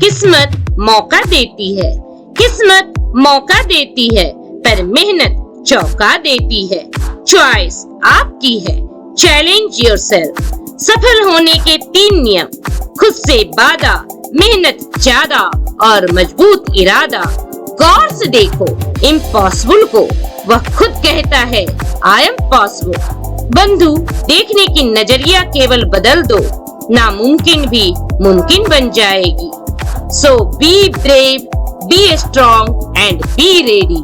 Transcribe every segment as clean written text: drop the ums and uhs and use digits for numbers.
किस्मत मौका देती है, किस्मत मौका देती है, पर मेहनत चौका देती है। चॉइस आपकी है, चैलेंज योरसेल्फ। सफल होने के 3 नियम: खुद से वादा, मेहनत ज्यादा और मजबूत इरादा। गौर से देखो इम्पॉसिबल को, वह खुद कहता है आई एम पॉसिबल। बंधु, देखने की नजरिया केवल बदल दो, नामुमकिन भी मुमकिन बन जाएगी। So be brave, be strong and be ready.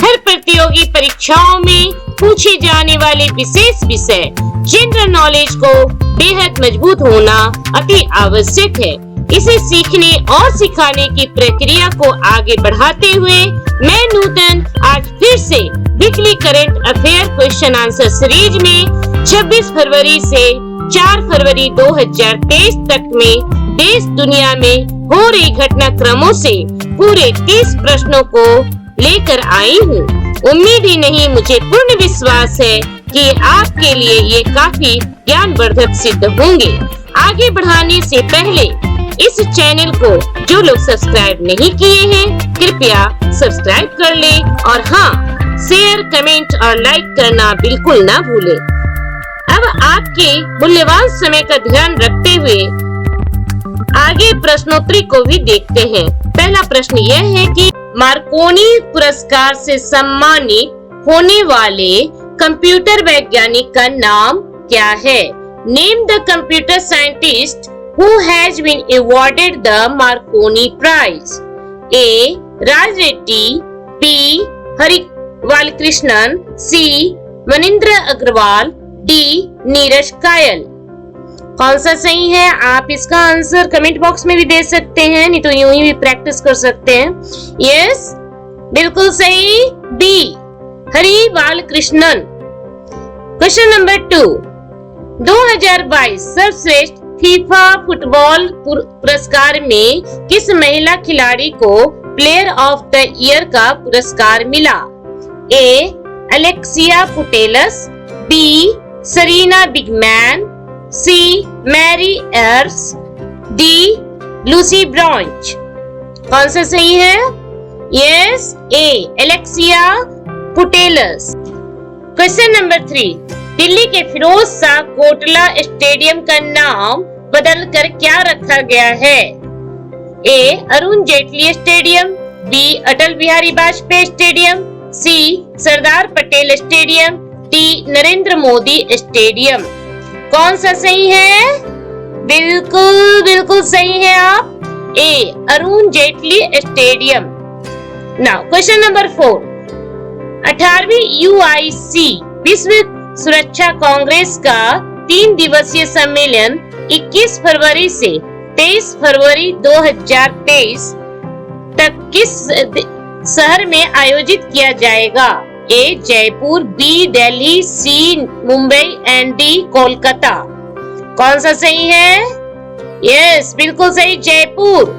हर प्रतियोगी परीक्षाओं में पूछे जाने वाले विशेष विषय जनरल नॉलेज को बेहद मजबूत होना अति आवश्यक है। इसे सीखने और सिखाने की प्रक्रिया को आगे बढ़ाते हुए मैं नूतन आज फिर से weekly current affair question answer series में 26 फरवरी से 4 फरवरी 2023 तक में देश दुनिया में हो रही घटनाक्रमों से पूरे 30 प्रश्नों को लेकर आई हूँ। उम्मीद ही नहीं, मुझे पूर्ण विश्वास है कि आपके लिए ये काफी ज्ञानवर्धक सिद्ध होंगे। आगे बढ़ाने से पहले इस चैनल को जो लोग सब्सक्राइब नहीं किए हैं कृपया सब्सक्राइब कर ले और हाँ, शेयर, कमेंट और लाइक करना बिल्कुल ना भूले। अब आपके मूल्यवान समय का ध्यान रखते हुए आगे प्रश्नोत्तरी को भी देखते हैं। पहला प्रश्न यह है कि मार्कोनी पुरस्कार से सम्मानित होने वाले कंप्यूटर वैज्ञानिक का नाम क्या है? Name the computer scientist who has been awarded the Marconi Prize. A. Raj Reddy, B. Hari Balkrishnan, C. Manindra Agrawal, D. Neeraj कायल। कौन सा सही है? आप इसका आंसर कमेंट बॉक्स में भी दे सकते हैं, नहीं तो यूं ही भी प्रैक्टिस कर सकते हैं। यस, बिल्कुल सही, B Hari Balakrishnan. Question number 2, 2022 सर्वश्रेष्ठ फीफा फुटबॉल पुरस्कार में किस महिला खिलाड़ी को प्लेयर ऑफ द ईयर का पुरस्कार मिला? A. Alexia Putellas, B. Sarina Wiegman, C. Mary Earps, D. Lucy Bronze. कौन सा सही है? Yes, A. Alexia Putellas. Question number 3, Delhi के फिरोज शाह कोटला स्टेडियम का नाम बदलकर क्या रखा गया है? A. Arun Jaitley stadium, B. Atal Bihari Vajpayee stadium, C. Sardar Patel stadium, D. Narendra Modi stadium. कौन सा सही है? बिल्कुल बिल्कुल सही है आप, A. Arun Jaitley stadium. Now question number 4, 18वीं UIC विश्व सुरक्षा कांग्रेस का 3 दिवसीय सम्मेलन 21 फरवरी से 23 फरवरी 2023 तक किस शहर में आयोजित किया जाएगा? A. Jaipur, B. Delhi, C. Mumbai and D. Kolkata. कौन सा सही है? यस, बिल्कुल सही, जयपुर।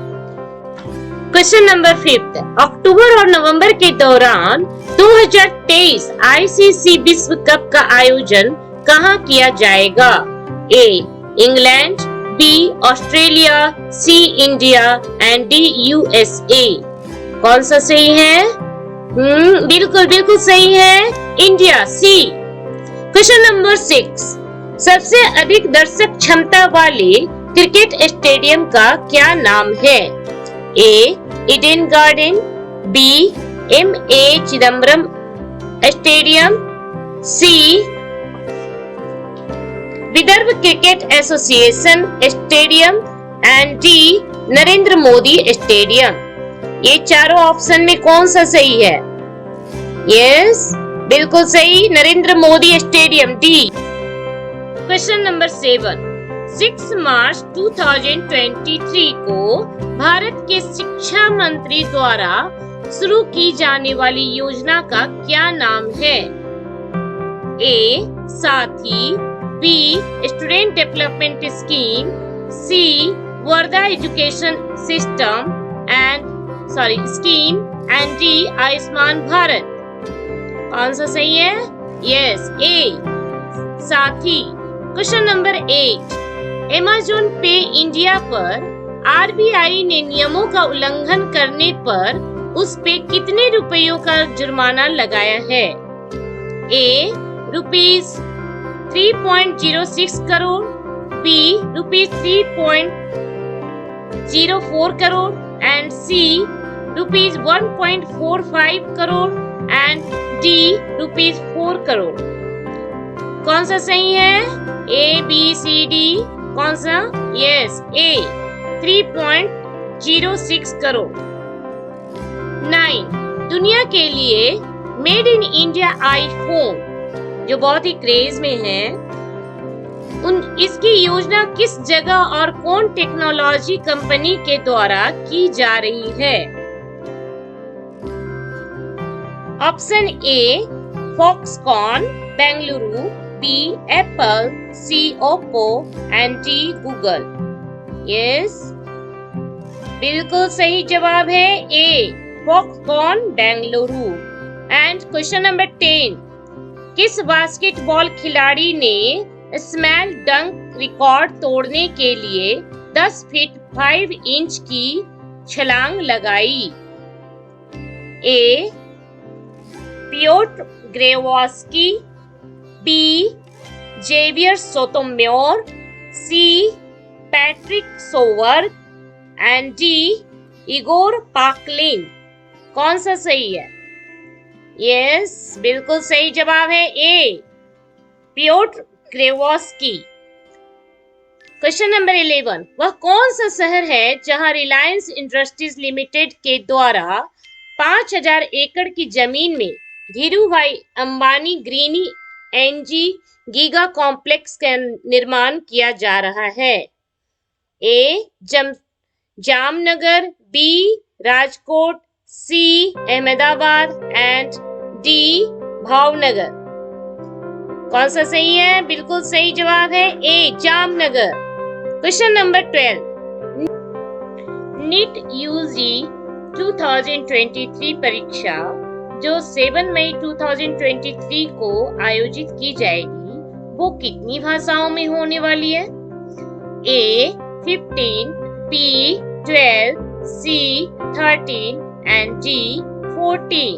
क्वेश्चन नंबर 5, अक्टूबर और नवंबर के दौरान 2023 ICC विश्व कप का आयोजन कहाँ किया जाएगा? A. England, B. Australia, C. India and D. USA। कौन सा सही है? बिल्कुल बिल्कुल सही है, इंडिया, सी। क्वेश्चन नंबर 6, सबसे अधिक दर्शक क्षमता वाले क्रिकेट स्टेडियम का क्या नाम है? A. Eden garden, B. MA Chidambaram stadium, C. Vidarbha cricket association stadium and D. Narendra Modi stadium. ये चारों ऑप्शन में कौन सा सही है? यस, बिल्कुल सही, Narendra Modi stadium, D. Question number 7, 6 मार्च 2023 को भारत के शिक्षा मंत्री द्वारा शुरू की जाने वाली योजना का क्या नाम है? A. Saathi, B. Student development scheme, C. Wardha education system scheme and D. Ayushman Bharat. कौन सा सही है? Yes, A. Saathi. Question number 8, Amazon pay India पर आरबीआई ने नियमों का उल्लंघन करने पर उस पे कितने रुपयों का जुर्माना लगाया है? A rupees 3.06 crore, B rupees 3.04 crore and C rupees 1.45 crore and D rupees 4 crore. कौन सा सही है? ए बी सी डी कौन सा? यस, ए 3.06 करोड़। 9, दुनिया के लिए मेड इन इंडिया आईफोन जो बहुत ही क्रेज में है, इसकी योजना किस जगह और कौन टेक्नोलॉजी कंपनी के द्वारा की जा रही है? Option A Foxconn Bengaluru, B Apple, C Oppo and D Google. Yes, बिल्कुल सही जवाब है A Foxconn Bengaluru. And question number 10, किस बास्केटबॉल खिलाड़ी ने स्मैल डंक रिकॉर्ड तोड़ने के लिए 10 फीट 5 इंच की छलांग लगाई? A Piotr Grevoski, B Javier Sotomayor, C Patrick Sower and D Igor Paklin. कौन सा सही है? यस, बिल्कुल सही जवाब है A Piotr Grevoski. Question number 11, वह कौन सा शहर है जहां रिलायंस इंडस्ट्रीज लिमिटेड के द्वारा 5000 एकड़ की जमीन में Dhirubhai Ambani green energy giga complex का निर्माण किया जा रहा है? A Jamnagar, B Rajkot, C Ahmedabad and D Bhavnagar. कौन सा सही है? बिल्कुल सही जवाब है A Jamnagar. Question number 12, NEET UG 2023 परीक्षा जो 7 मई 2023 को आयोजित की जाएगी वो कितनी भाषाओं में होने वाली है? ए 15, B 12, C 13 and D 14.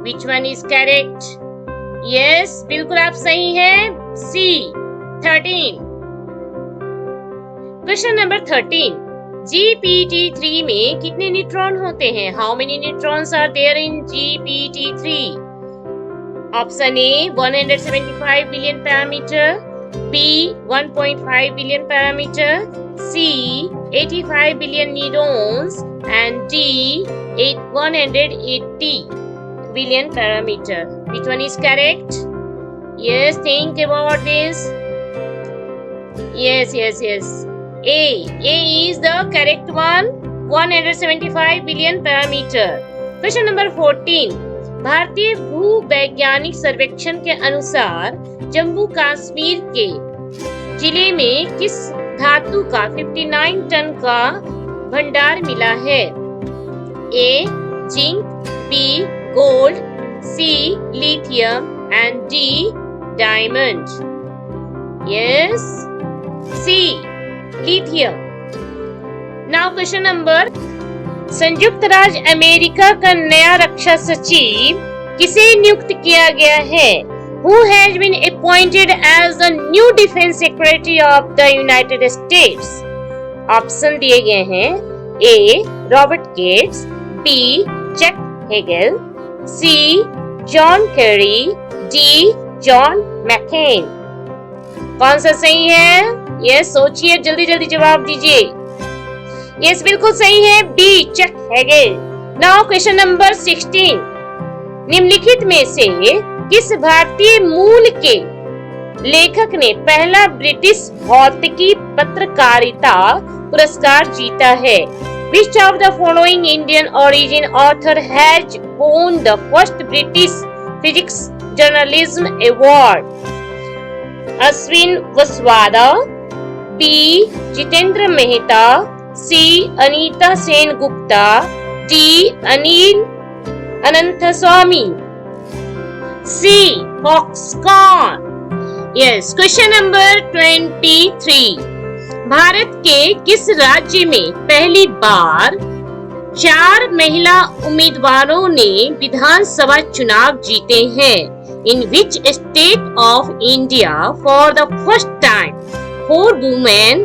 Which one is correct? Yes, बिल्कुल आप सही हैं। C 13. क्वेश्चन नंबर 13, GPT-3 में कितने न्यूट्रॉन होते हैं? How many neutrons are there in GPT-3? Option A 175 billion parameter, B 1.5 billion parameter, C 85 billion neurons and D 180 billion parameter. Which one is correct? Yes, think about this. Yes. A is the correct one. 175 billion parameter. Question number 14. भारतीय भूवैज्ञानिक सर्वेक्षण के अनुसार जम्मू कश्मीर के जिले में किस धातु का 59 टन का भंडार मिला है? A zinc, B gold, C lithium and D diamond. Yes, C lithium. Now question number, संयुक्त राज्य अमेरिका का नया रक्षा सचिव किसे नियुक्त किया गया है? Who has been appointed as the new defense secretary of the United States? Option दिए गए हैं ए रॉबर्ट गेट्स, बी चक हेगल, सी जॉन केरी, डी जॉन मैकेन। कौन सा सही है? यस, सोचिए, जल्दी जवाब दीजिए। यस, बिल्कुल सही है बी चक हेगल। नाउ क्वेश्चन नंबर 16, निम्नलिखित में से किस भारतीय मूल के लेखक ने पहला ब्रिटिश भौतिकी पत्रकारिता पुरस्कार जीता है? Which of the following Indian origin author has won the first British Physics Journalism Award? Ashwin Vasavada, B Jitendra Mehta, C Anita Sen Gupta, D Anil Ananthaswamy. C Foxconn. Yes, question number 23। Bharat के किस राज्य में पहली बार 4 महिला उम्मीदवारों ने विधानसभा चुनाव जीते हैं? In which state of India for the first time 4 women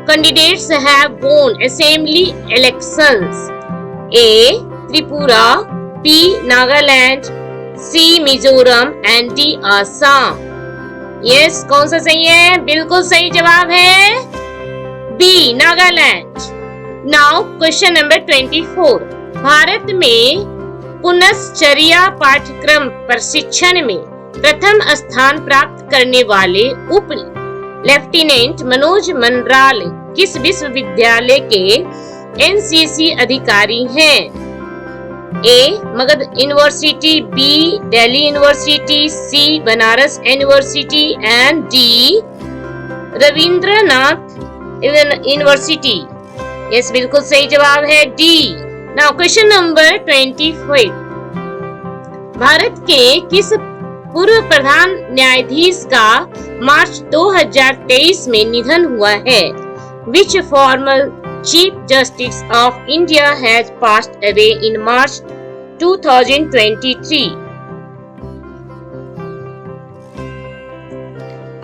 candidates have won assembly elections? A. Tripura, B. Nagaland, C. Mizoram and D. Assam. Yes, कौन सा सही है? बिल्कुल सही जवाब है B. Nagaland. Now question number 24। Bharat में पुनश्चर्या पाठ्यक्रम प्रशिक्षण में प्रथम स्थान प्राप्त करने वाले उप लेफ्टिनेंट मनोज मंडराल किस विश्वविद्यालय के एनसीसी अधिकारी हैं? A. Magadh university, B. Delhi university, C. Banaras university and D. Rabindranath university. Yes, बिल्कुल सही जवाब है D. Now question number 25। Bharat के किस पूर्व प्रधान न्यायाधीश का मार्च 2023 में निधन हुआ है? Which former Chief Justice of India has passed away in March 2023?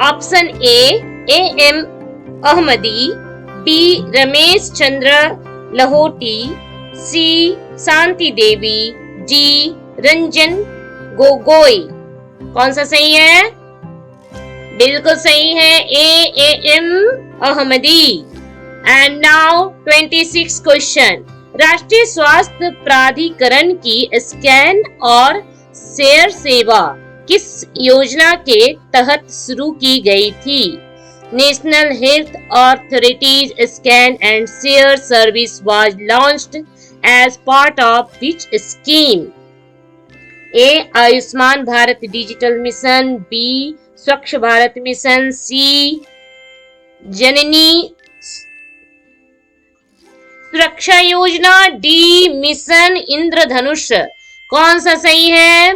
Option A A.M. Ahmadi, B. Ramesh Chandra Lahoti, C. Shanti Devi, D. Ranjan Gogoi. कौन सा सही है? बिल्कुल सही है A.M. Ahmadi. And now 26 question. राष्ट्रीय स्वास्थ्य प्राधिकरण की स्कैन और शेयर सेवा किस योजना के तहत शुरू की गई थी? National health authorities scan and share service was launched as part of which scheme? A. Ayushman Bharat digital mission, B. Swachh Bharat mission, सी. जननी सुरक्षा योजना, डी. मिशन इंद्रधनुष। कौन सा सही है?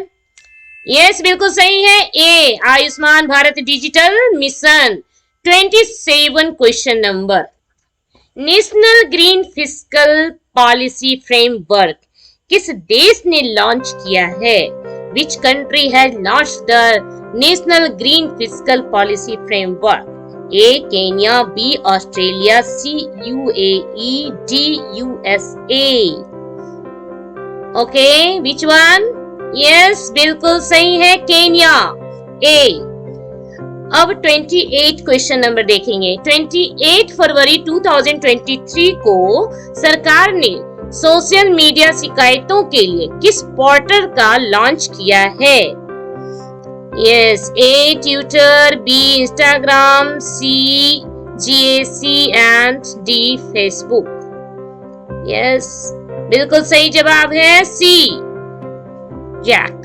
यस, बिल्कुल सही है A. Ayushman Bharat digital mission. 27 question number. National green fiscal policy framework किस देश ने लॉन्च किया है? Which country has launched the national green fiscal policy framework? A. Kenya, B. Australia, C. UAE, D. USA। Okay, which one? Yes, बिल्कुल सही है Kenya ए। अब 28 question number देखेंगे। 28 फरवरी 2023 को सरकार ने सोशल मीडिया शिकायतों के लिए किस पोर्टल का लॉन्च किया है? Yes, A. Twitter, B. Instagram, C. GAC and D. Facebook. Yes, बिल्कुल सही जवाब है सी. Jack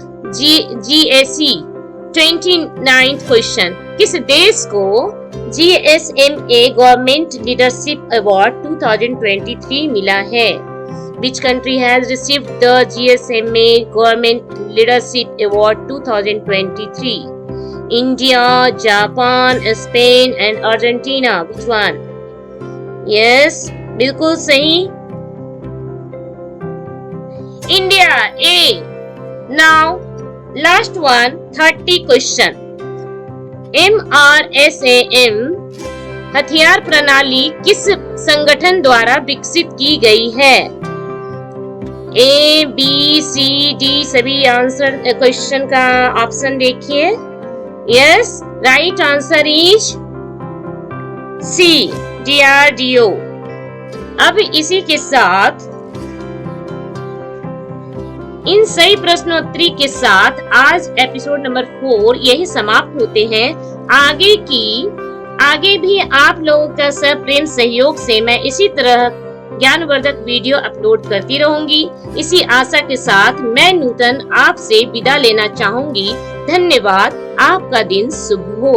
GAC। 29th question. किस देश को GSMA गवर्नमेंट लीडरशिप अवार्ड 2023 मिला है? Which country has received the GSMA Government Leadership Award 2023? India, Japan, Spain and Argentina. Which one? Yes, बिल्कुल सही India A. Now last one, 30 question. MRSAM हथियार प्रणाली किस संगठन द्वारा विकसित की गई है? A, B, C, D सभी आंसर क्वेश्चन का ऑप्शन देखिए। Yes, right answer is C, DRDO। अब इसी के साथ इन सही प्रश्नोत्तरी के साथ आज एपिसोड नंबर 4 यही समाप्त होते हैं। आगे भी आप लोगों का प्रेम सहयोग से मैं इसी तरह ज्ञानवर्धक वीडियो अपलोड करती रहूंगी। इसी आशा के साथ मैं नूतन आपसे विदा लेना चाहूंगी। धन्यवाद। आपका दिन शुभ हो।